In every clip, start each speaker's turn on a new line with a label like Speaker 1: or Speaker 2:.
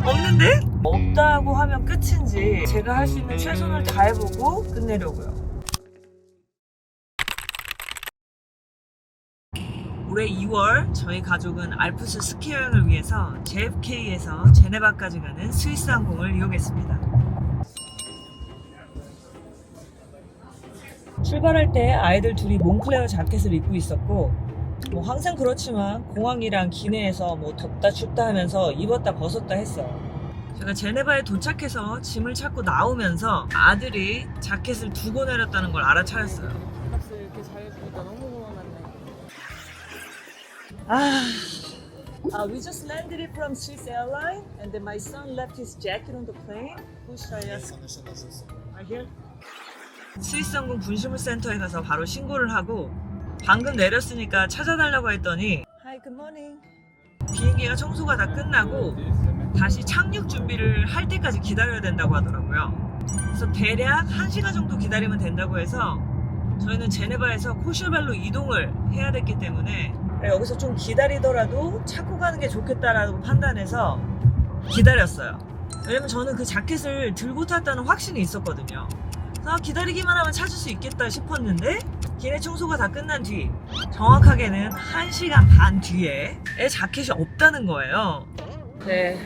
Speaker 1: 없는데? 없다고 하면 끝인지 제가 할 수 있는 최선을 다해보고 끝내려고요. 올해 2월 저희 가족은 알프스 스키 여행을 위해서 JFK에서 제네바까지 가는 스위스 항공을 이용했습니다. 출발할 때 아이들 둘이 몽클레어 자켓을 입고 있었고 뭐 항상 그렇지만 공항이랑 기내에서 뭐 덥다 춥다 하면서 입었다 벗었다 했어요. 제가 제네바에 도착해서 짐을 찾고 나오면서 아들이 자켓을 두고 내렸다는 걸 알아차렸어요.
Speaker 2: 값을 이렇게 잘해주니까 너무 고마웠네.
Speaker 1: We just landed it from Swiss Airline and then my son left his jacket on the plane. Who should I ask? Right here? 스위스 항공 분실물 센터에 가서 바로 신고를 하고 방금 내렸으니까 찾아달라고 했더니 Hi, good morning. 비행기가 청소가 다 끝나고 다시 착륙 준비를 할 때까지 기다려야 된다고 하더라고요. 그래서 대략 1시간 정도 기다리면 된다고 해서 저희는 제네바에서 코쇼벨로 이동을 해야 됐기 때문에 여기서 좀 기다리더라도 찾고 가는 게 좋겠다라고 판단해서 기다렸어요. 왜냐면 저는 그 자켓을 들고 탔다는 확신이 있었거든요. 기다리기만 하면 찾을 수 있겠다 싶었는데 기내 청소가 다 끝난 뒤 정확하게는 1시간 반 뒤에 자켓이 없다는 거예요. 네,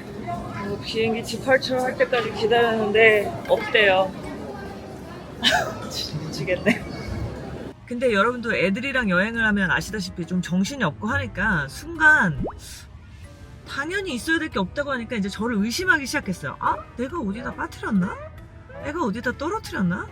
Speaker 1: 비행기 디파처 할 때까지 기다렸는데 없대요. 미치겠네. 근데 여러분도 애들이랑 여행을 하면 아시다시피 좀 정신이 없고 하니까 순간 당연히 있어야 될 게 없다고 하니까 이제 저를 의심하기 시작했어요. 아? 내가 어디다 빠뜨렸나? 내가 어디다 떨어뜨렸나?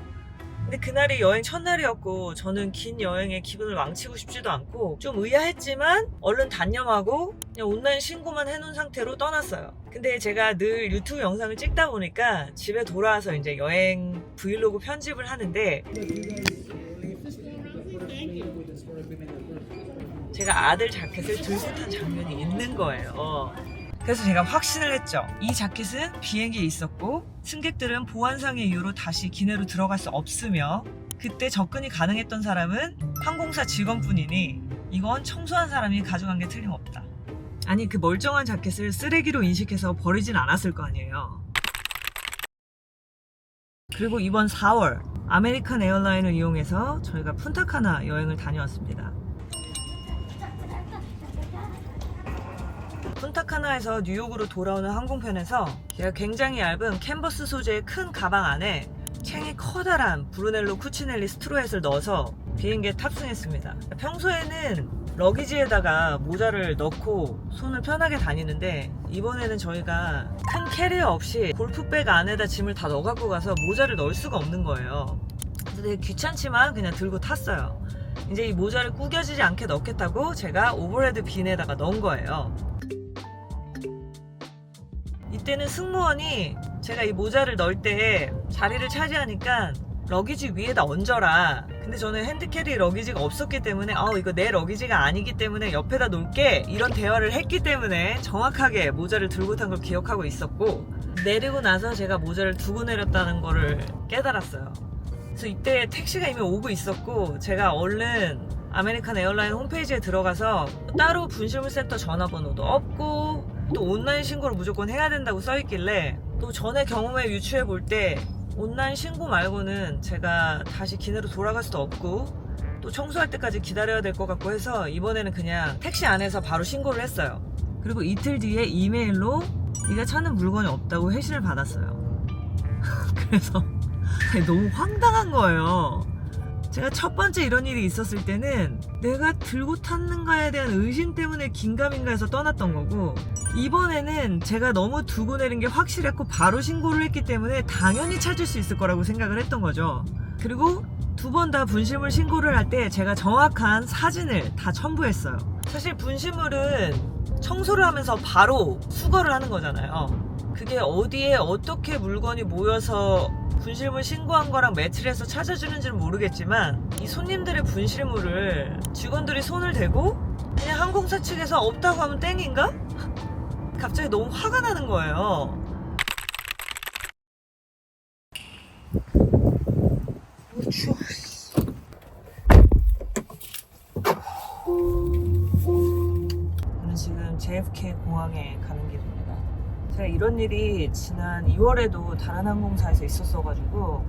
Speaker 1: 근데 그날이 여행 첫날이었고 저는 긴 여행의 기분을 망치고 싶지도 않고 좀 의아했지만 얼른 단념하고 그냥 온라인 신고만 해놓은 상태로 떠났어요. 근데 제가 늘 유튜브 영상을 찍다 보니까 집에 돌아와서 이제 여행 브이로그 편집을 하는데 제가 아들 자켓을 들고 탄 장면이 있는 거예요. 그래서 제가 확신을 했죠. 이 자켓은 비행기에 있었고 승객들은 보안상의 이유로 다시 기내로 들어갈 수 없으며 그때 접근이 가능했던 사람은 항공사 직원뿐이니 이건 청소한 사람이 가져간 게 틀림없다. 아니 그 멀쩡한 자켓을 쓰레기로 인식해서 버리진 않았을 거 아니에요. 그리고 이번 4월 아메리칸 에어라인을 이용해서 저희가 푼타카나 여행을 다녀왔습니다. 푼타카나에서 뉴욕으로 돌아오는 항공편에서 제가 굉장히 얇은 캔버스 소재의 큰 가방 안에 챙이 커다란 브루넬로 쿠치넬리 스트로햇을 넣어서 비행기에 탑승했습니다. 평소에는 러기지에다가 모자를 넣고 손을 편하게 다니는데 이번에는 저희가 큰 캐리어 없이 골프백 안에다 짐을 다 넣어 갖고 가서 모자를 넣을 수가 없는 거예요. 그래서 되게 귀찮지만 그냥 들고 탔어요. 이제 이 모자를 구겨지지 않게 넣겠다고 제가 오버헤드 빈에다가 넣은 거예요. 이때는 승무원이 제가 이 모자를 넣을 때 자리를 차지하니까 러기지 위에다 얹어라. 근데 저는 핸드캐리 러기지가 없었기 때문에 이거 내 러기지가 아니기 때문에 옆에다 놓을게 이런 대화를 했기 때문에 정확하게 모자를 들고 탄 걸 기억하고 있었고 내리고 나서 제가 모자를 두고 내렸다는 거를 깨달았어요. 그래서 이때 택시가 이미 오고 있었고 제가 얼른 아메리칸 에어라인 홈페이지에 들어가서 따로 분실물센터 전화번호도 없고 또 온라인 신고를 무조건 해야 된다고 써있길래 또 전에 경험에 유추해 볼 때 온라인 신고 말고는 제가 다시 기내로 돌아갈 수도 없고 또 청소할 때까지 기다려야 될 것 같고 해서 이번에는 그냥 택시 안에서 바로 신고를 했어요. 그리고 이틀 뒤에 이메일로 네가 찾는 물건이 없다고 회신을 받았어요. 그래서 너무 황당한 거예요. 제가 첫 번째 이런 일이 있었을 때는 내가 들고 탔는가에 대한 의심 때문에 긴가민가 해서 떠났던 거고 이번에는 제가 너무 두고 내린 게 확실했고 바로 신고를 했기 때문에 당연히 찾을 수 있을 거라고 생각을 했던 거죠. 그리고 두 번 다 분실물 신고를 할 때 제가 정확한 사진을 다 첨부했어요. 사실 분실물은 청소를 하면서 바로 수거를 하는 거잖아요. 그게 어디에 어떻게 물건이 모여서 분실물 신고한 거랑 매치를 해서 찾아주는지는 모르겠지만 이 손님들의 분실물을 직원들이 손을 대고 그냥 항공사 측에서 없다고 하면 땡인가? 갑자기 너무 화가 나는 거예요. 추워. 저는 지금 JFK 공항에 가는 길입니다. 제가 이런 일이 지난 2월에도 다른 항공사에서 있었어가지고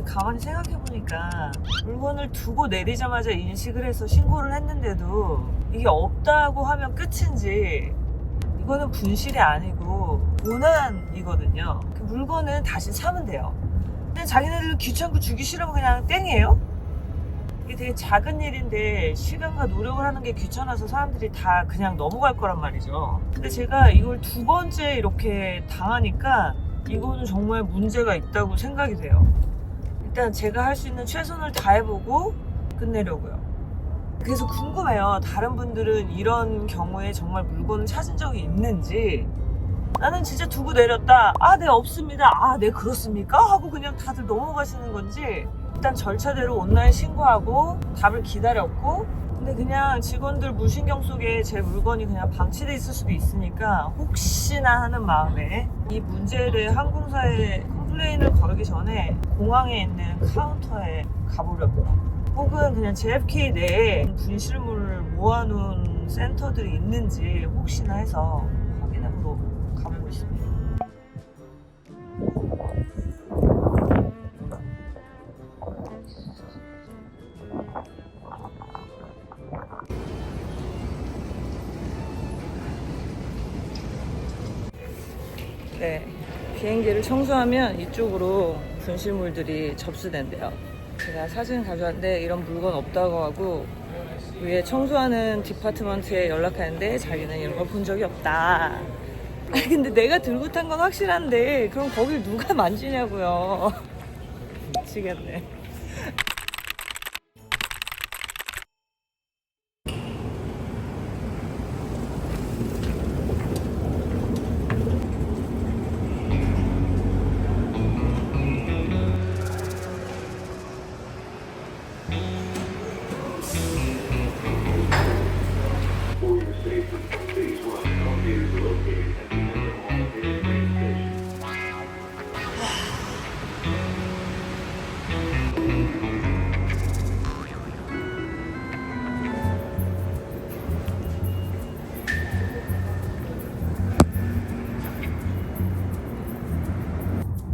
Speaker 1: 가만히 생각해보니까 물건을 두고 내리자마자 인식을 해서 신고를 했는데도 이게 없다고 하면 끝인지 이거는 분실이 아니고 도난이거든요. 그 물건은 다시 사면 돼요. 근데 자기네들 귀찮고 주기 싫으면 그냥 땡이에요. 이게 되게 작은 일인데 시간과 노력을 하는 게 귀찮아서 사람들이 다 그냥 넘어갈 거란 말이죠. 근데 제가 이걸 두 번째 이렇게 당하니까 이거는 정말 문제가 있다고 생각이 돼요. 일단 제가 할 수 있는 최선을 다해보고 끝내려고요. 그래서 궁금해요. 다른 분들은 이런 경우에 정말 물건을 찾은 적이 있는지. 나는 진짜 두고 내렸다. 아, 네, 없습니다. 아, 네, 그렇습니까? 하고 그냥 다들 넘어가시는 건지. 일단 절차대로 온라인 신고하고 답을 기다렸고, 근데 그냥 직원들 무신경 속에 제 물건이 그냥 방치돼 있을 수도 있으니까 혹시나 하는 마음에 이 문제에 대해 항공사에 컴플레인을 걸기 전에 공항에 있는 카운터에 가보려고요. 혹은 그냥 JFK 내에 분실물을 모아놓은 센터들이 있는지 혹시나 해서 확인해보러 가보고 있습니다. 네, 비행기를 청소하면 이쪽으로 분실물들이 접수된대요. 제가 사진 가져왔는데 이런 물건 없다고 하고 위에 청소하는 디파트먼트에 연락하는데 자기는 이런 걸 본 적이 없다. 아니 근데 내가 들고 탄 건 확실한데 그럼 거길 누가 만지냐고요. 미치겠네.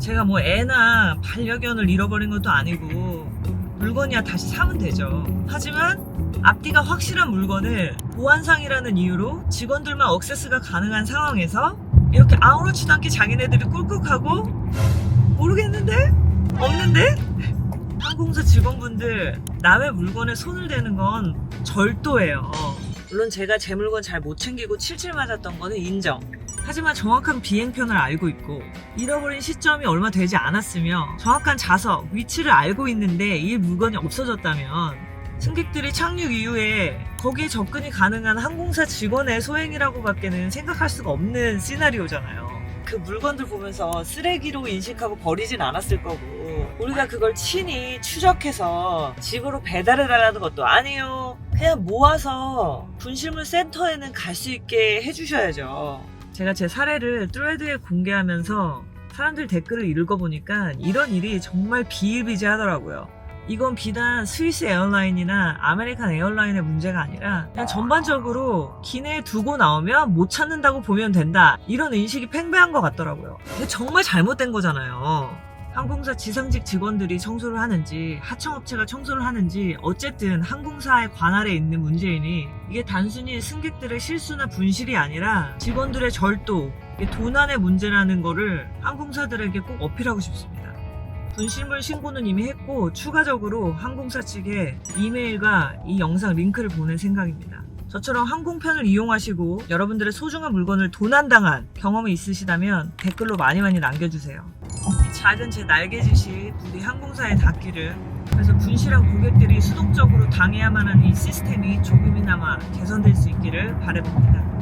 Speaker 1: 제가 뭐 애나 반려견을 잃어버린 것도 아니고 물건이야 다시 사면 되죠. 하지만 앞뒤가 확실한 물건을 보안상이라는 이유로 직원들만 액세스가 가능한 상황에서 이렇게 아무렇지도 않게 자기네들이 꿀꺽하고 모르겠는데? 없는데? 항공사 직원분들 남의 물건에 손을 대는 건 절도예요. 물론 제가 제 물건 잘 못 챙기고 칠칠 맞았던 거는 인정. 하지만 정확한 비행편을 알고 있고 잃어버린 시점이 얼마 되지 않았으며 정확한 좌석, 위치를 알고 있는데 이 물건이 없어졌다면 승객들이 착륙 이후에 거기에 접근이 가능한 항공사 직원의 소행이라고 밖에는 생각할 수가 없는 시나리오잖아요. 그 물건들 보면서 쓰레기로 인식하고 버리진 않았을 거고 우리가 그걸 친히 추적해서 집으로 배달해달라는 것도 아니에요. 그냥 모아서 분실물 센터에는 갈 수 있게 해주셔야죠. 제가 제 사례를 트레드에 공개하면서 사람들 댓글을 읽어보니까 이런 일이 정말 비일비재하더라고요. 이건 비단 스위스 에어라인이나 아메리칸 에어라인의 문제가 아니라 그냥 전반적으로 기내에 두고 나오면 못 찾는다고 보면 된다. 이런 인식이 팽배한 것 같더라고요. 근데 정말 잘못된 거잖아요. 항공사 지상직 직원들이 청소를 하는지 하청업체가 청소를 하는지 어쨌든 항공사의 관할에 있는 문제이니 이게 단순히 승객들의 실수나 분실이 아니라 직원들의 절도, 이게 도난의 문제라는 거를 항공사들에게 꼭 어필하고 싶습니다. 분실물 신고는 이미 했고 추가적으로 항공사 측에 이메일과 이 영상 링크를 보낼 생각입니다. 저처럼 항공편을 이용하시고 여러분들의 소중한 물건을 도난당한 경험이 있으시다면 댓글로 많이 남겨주세요. 이 작은 제 날개짓이 부디 항공사에 닿기를, 그래서 분실한 고객들이 수동적으로 당해야만 하는 이 시스템이 조금이나마 개선될 수 있기를 바라봅니다.